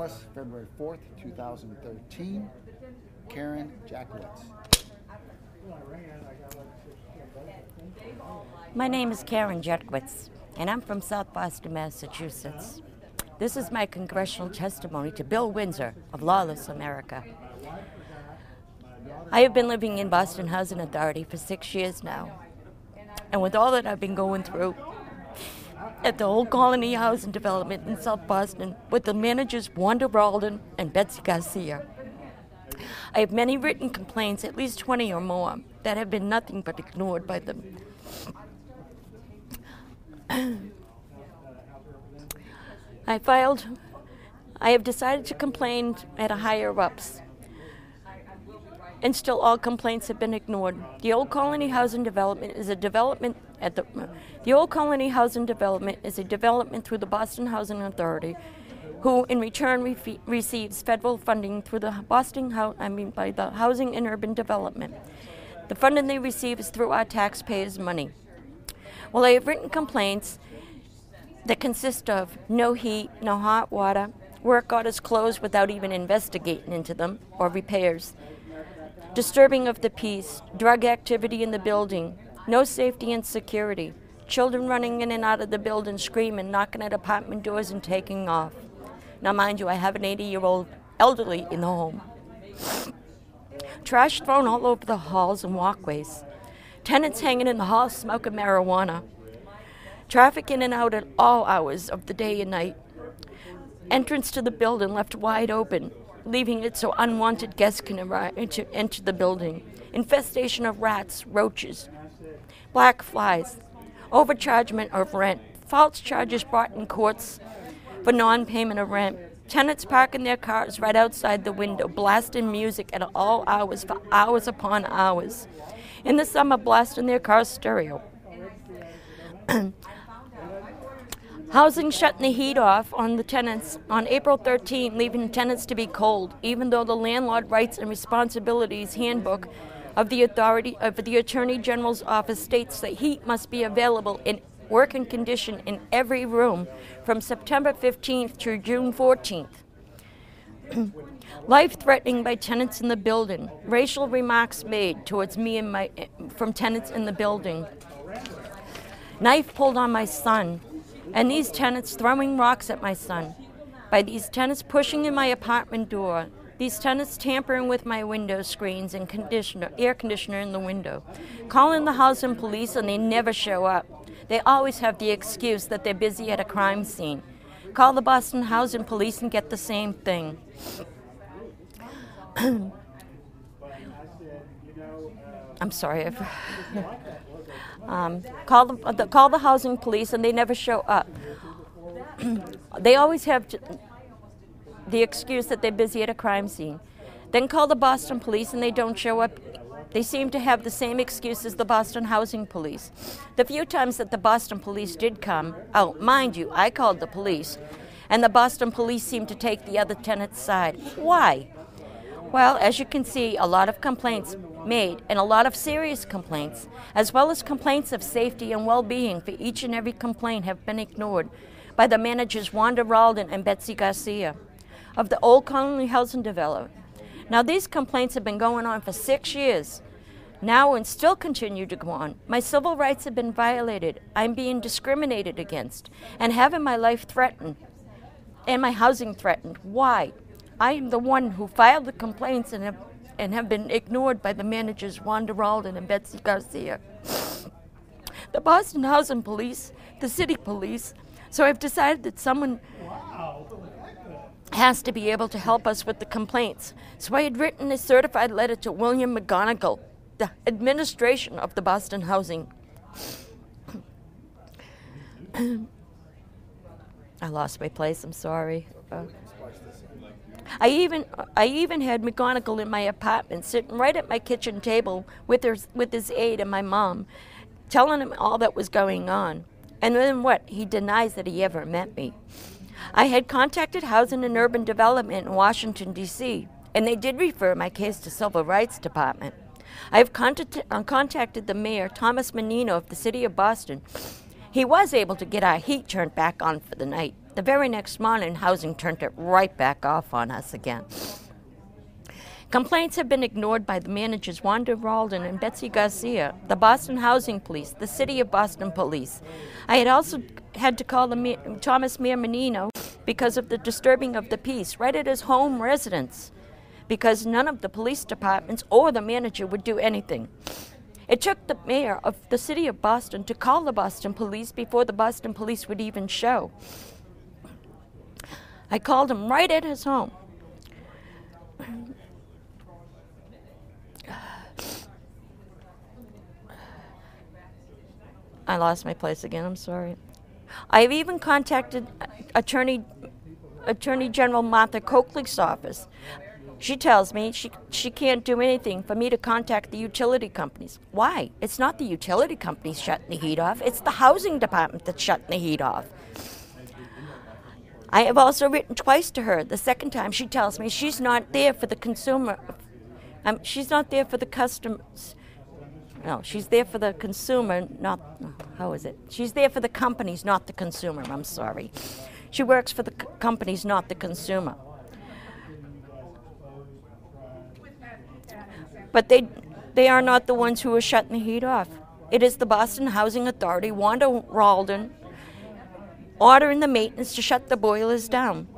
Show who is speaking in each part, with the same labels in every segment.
Speaker 1: Lawless, February 4th, 2013. Karen Jutkiewicz.
Speaker 2: My name is Karen Jutkiewicz, and I'm from South Boston, Massachusetts. This is my congressional testimony to Bill Windsor of Lawless America. I have been living in Boston Housing Authority for 6 years now, and with all that I've been going through at the Old Colony Housing Development in South Boston with the managers Wanda Ralden and Betsy Garcia, I have many written complaints, at least 20 or more, that have been nothing but ignored by them. I have decided to complain at a higher ups, and still all complaints have been ignored. The Old Colony Housing Development is a development the Old Colony Housing Development is a development through the Boston Housing Authority, who in return receives federal funding through the by the Housing and Urban Development. The funding they receive is through our taxpayers' money. Well, I have written complaints that consist of no heat, no hot water, work orders closed without even investigating into them, or repairs, disturbing of the peace, drug activity in the building, no safety and security, children running in and out of the building screaming, knocking at apartment doors and taking off. Now mind you, I have an 80-year-old elderly in the home. Trash thrown all over the halls and walkways. Tenants hanging in the halls smoking marijuana. Traffic in and out at all hours of the day and night. Entrance to the building left wide open, leaving it so unwanted guests can enter the building. Infestation of rats, roaches, black flies, overchargement of rent, false charges brought in courts for non-payment of rent, tenants parking their cars right outside the window, blasting music at all hours for hours upon hours. In the summer, blasting their car's stereo. Housing shutting the heat off on the tenants on April 13, leaving tenants to be cold, even though the Landlord Rights and Responsibilities Handbook of the Attorney General's Office states that heat must be available in working condition in every room from September 15th through June 14th. Life-threatening by tenants in the building. Racial remarks made towards me and from tenants in the building. Knife pulled on my son. And these tenants throwing rocks at my son. By these tenants pushing in my apartment door. These tenants tampering with my window screens and air conditioner in the window. Calling the housing police and they never show up. They always have the excuse that they're busy at a crime scene. Call the Boston Housing Police and get the same thing. I'm sorry. Call the housing police and they never show up. They always have the excuse that they're busy at a crime scene. Then call the Boston police and they don't show up. They seem to have the same excuse as the Boston Housing Police. The few times that the Boston police did come out, mind you, I called the police, and the Boston police seemed to take the other tenant's side. Why? Well, as you can see, a lot of complaints made, and a lot of serious complaints, as well as complaints of safety and well-being for each and every complaint have been ignored by the managers Wanda Ralden and Betsy Garcia of the Old Colony Housing Development. Now, these complaints have been going on for 6 years now and still continue to go on. My civil rights have been violated. I'm being discriminated against and having my life threatened and my housing threatened. Why? I am the one who filed the complaints and have been ignored by the managers Wanda Ralden and Betsy Garcia, the Boston Housing Police, the city police. So I've decided that someone has to be able to help us with the complaints. So I had written a certified letter to William McGonigal, the administration of the Boston Housing. I lost my place, I'm sorry. I even had McGonigal in my apartment, sitting right at my kitchen table with his aide and my mom, telling him all that was going on. And then what? He denies that he ever met me. I had contacted Housing and Urban Development in Washington, D.C., and they did refer my case to Civil Rights Department. I have contacted the mayor, Thomas Menino, of the city of Boston. He was able to get our heat turned back on for the night. The very next morning, housing turned it right back off on us again. Complaints have been ignored by the managers Wanda Ralden and Betsy Garcia, the Boston Housing Police, the City of Boston Police. I had also had to call Thomas Mayor Menino because of the disturbing of the peace right at his home residence, because none of the police departments or the manager would do anything. It took the mayor of the City of Boston to call the Boston Police before the Boston Police would even show. I called him right at his home. I lost my place again, I'm sorry. I have even contacted Attorney General Martha Coakley's office. She tells me she can't do anything for me to contact the utility companies. Why? It's not the utility companies shutting the heat off. It's the housing department that's shutting the heat off. I have also written twice to her. The second time she tells me she's not there for the consumer. She's not there for the customers. No, she's there for the consumer, not, how is it? She's there for the companies, not the consumer, I'm sorry. She works for the companies, not the consumer. But they are not the ones who are shutting the heat off. It is the Boston Housing Authority, Wanda Ralden, ordering the maintenance to shut the boilers down.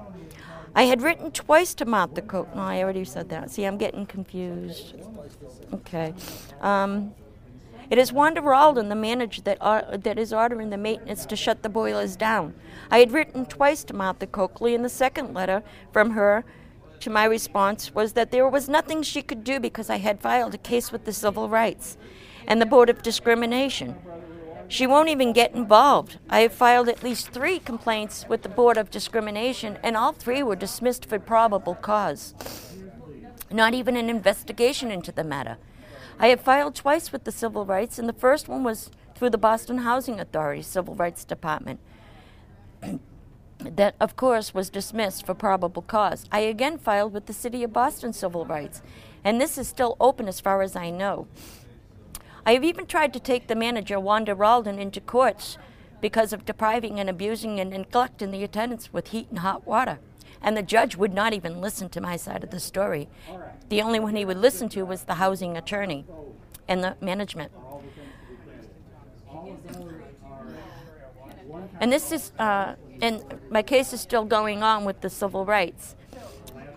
Speaker 2: I had written twice to Martha Coakley. No, I already said that. See, I'm getting confused. Okay. It is Wanda Ralden, the manager, that is ordering the maintenance to shut the boilers down. I had written twice to Martha Coakley, and the second letter from her to my response was that there was nothing she could do because I had filed a case with the Civil Rights and the Board of Discrimination. She won't even get involved. I have filed at least 3 complaints with the Board of Discrimination, and all 3 were dismissed for probable cause. Not even an investigation into the matter. I have filed twice with the Civil Rights, and the first one was through the Boston Housing Authority Civil Rights Department. That, of course, was dismissed for probable cause. I again filed with the City of Boston Civil Rights, and this is still open as far as I know. I have even tried to take the manager, Wanda Ralden, into courts because of depriving and abusing and neglecting the attendants with heat and hot water. And the judge would not even listen to my side of the story. The only one he would listen to was the housing attorney and the management. And this is, and my case is still going on with the Civil Rights.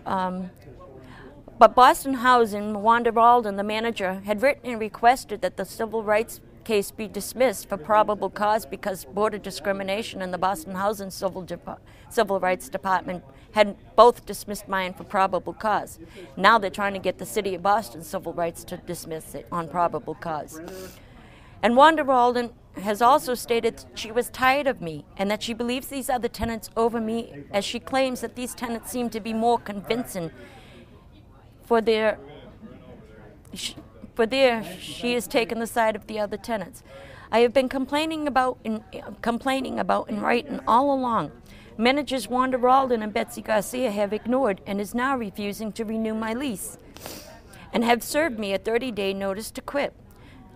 Speaker 2: But Boston Housing, Wanda Ralden, the manager, had written and requested that the Civil Rights case be dismissed for probable cause because Board of Discrimination and the Boston Housing Civil Rights Department had both dismissed mine for probable cause. Now they're trying to get the City of Boston Civil Rights to dismiss it on probable cause. And Wanda Ralden has also stated that she was tired of me and that she believes these other tenants over me, as she claims that these tenants seem to be more convincing for their she has taken the side of the other tenants. I have been complaining about and writing all along. Managers Wanda Ralden and Betsy Garcia have ignored and is now refusing to renew my lease and have served me a 30-day notice to quit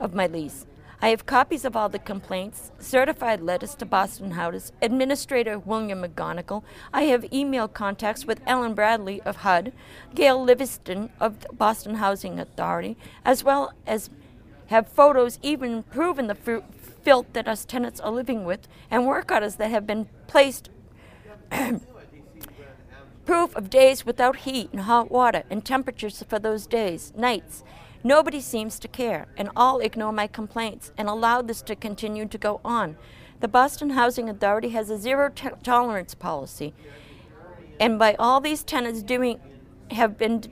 Speaker 2: of my lease. I have copies of all the complaints, certified letters to Boston Housing, Administrator William McGonigal. I have email contacts with Ellen Bradley of HUD, Gail Livingston of the Boston Housing Authority, as well as have photos even proving the filth that us tenants are living with, and work orders that have been placed, proof of days without heat and hot water and temperatures for those days, nights. Nobody seems to care, and all ignore my complaints and allow this to continue to go on. The Boston Housing Authority has a zero-tolerance policy, and by all these tenants have been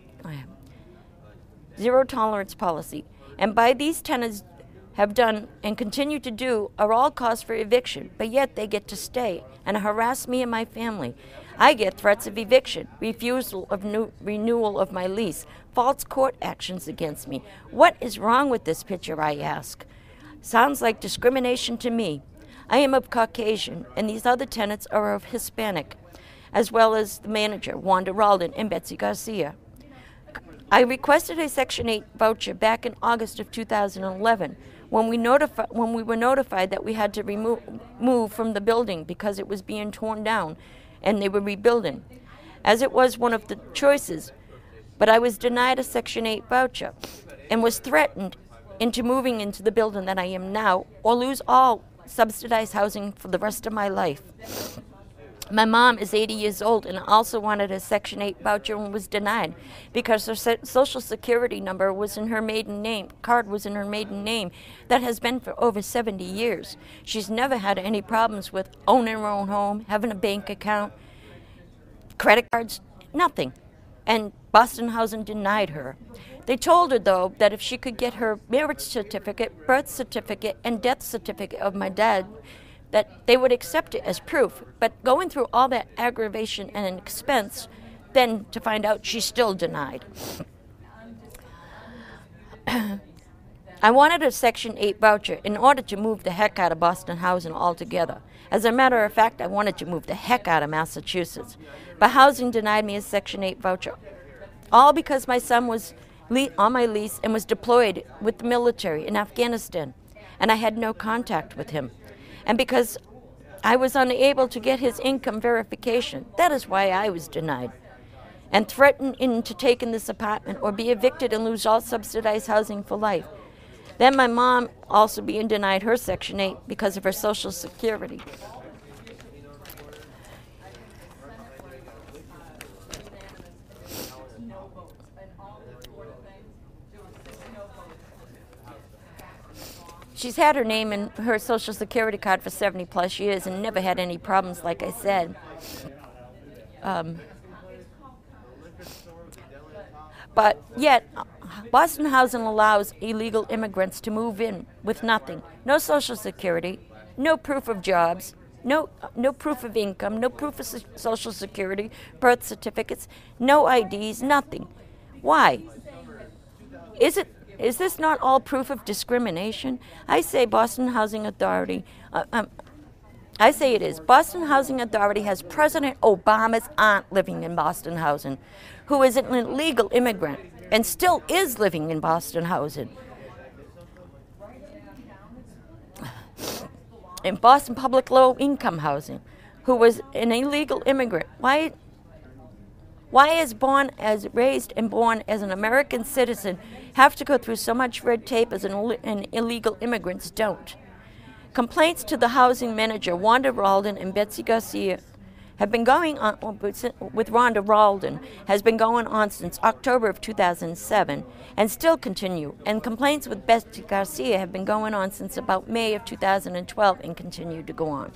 Speaker 2: zero-tolerance policy, and by these tenants have done and continue to do are all cause for eviction, but yet they get to stay and harass me and my family. I get threats of eviction, refusal of renewal of my lease, false court actions against me. What is wrong with this picture, I ask? Sounds like discrimination to me. I am of Caucasian, and these other tenants are of Hispanic, as well as the manager, Wanda Ralden, and Betsy Garcia. I requested a Section 8 voucher back in August of 2011 when we were notified that we had to move from the building because it was being torn down and they were rebuilding, as it was one of the choices. But I was denied a Section 8 voucher and was threatened into moving into the building that I am now or lose all subsidized housing for the rest of my life. My mom is 80 years old and also wanted a Section 8 voucher and was denied because her Social Security number was in her maiden name, card was in her maiden name. That has been for over 70 years. She's never had any problems with owning her own home, having a bank account, credit cards, nothing. And Boston Housing denied her. They told her, though, that if she could get her marriage certificate, birth certificate, and death certificate of my dad, that they would accept it as proof. But going through all that aggravation and an expense, then to find out she's still denied. I wanted a Section 8 voucher in order to move the heck out of Boston Housing altogether. As a matter of fact, I wanted to move the heck out of Massachusetts. But Housing denied me a Section 8 voucher. All because my son was on my lease and was deployed with the military in Afghanistan, and I had no contact with him. And because I was unable to get his income verification, that is why I was denied. And threatened into taking this apartment or be evicted and lose all subsidized housing for life. Then my mom also being denied her Section 8 because of her Social Security. She's had her name in her Social Security card for 70 plus years and never had any problems, like I said. But yet, Boston Housing allows illegal immigrants to move in with nothing. No Social Security, no proof of jobs, no proof of income, no proof of Social Security, birth certificates, no IDs, nothing. Why? Is this not all proof of discrimination? I say Boston Housing Authority, I say it is. Boston Housing Authority has President Obama's aunt living in Boston Housing, who is an illegal immigrant and still is living in Boston Housing. In Boston Public Low Income Housing, who was an illegal immigrant. Why is raised and born as an American citizen have to go through so much red tape as an illegal immigrants don't? Complaints to the housing manager, Wanda Ralden and Betsy Garcia, have been going on with Rhonda Ralden, has been going on since October of 2007 and still continue. And complaints with Betsy Garcia have been going on since about May of 2012 and continue to go on.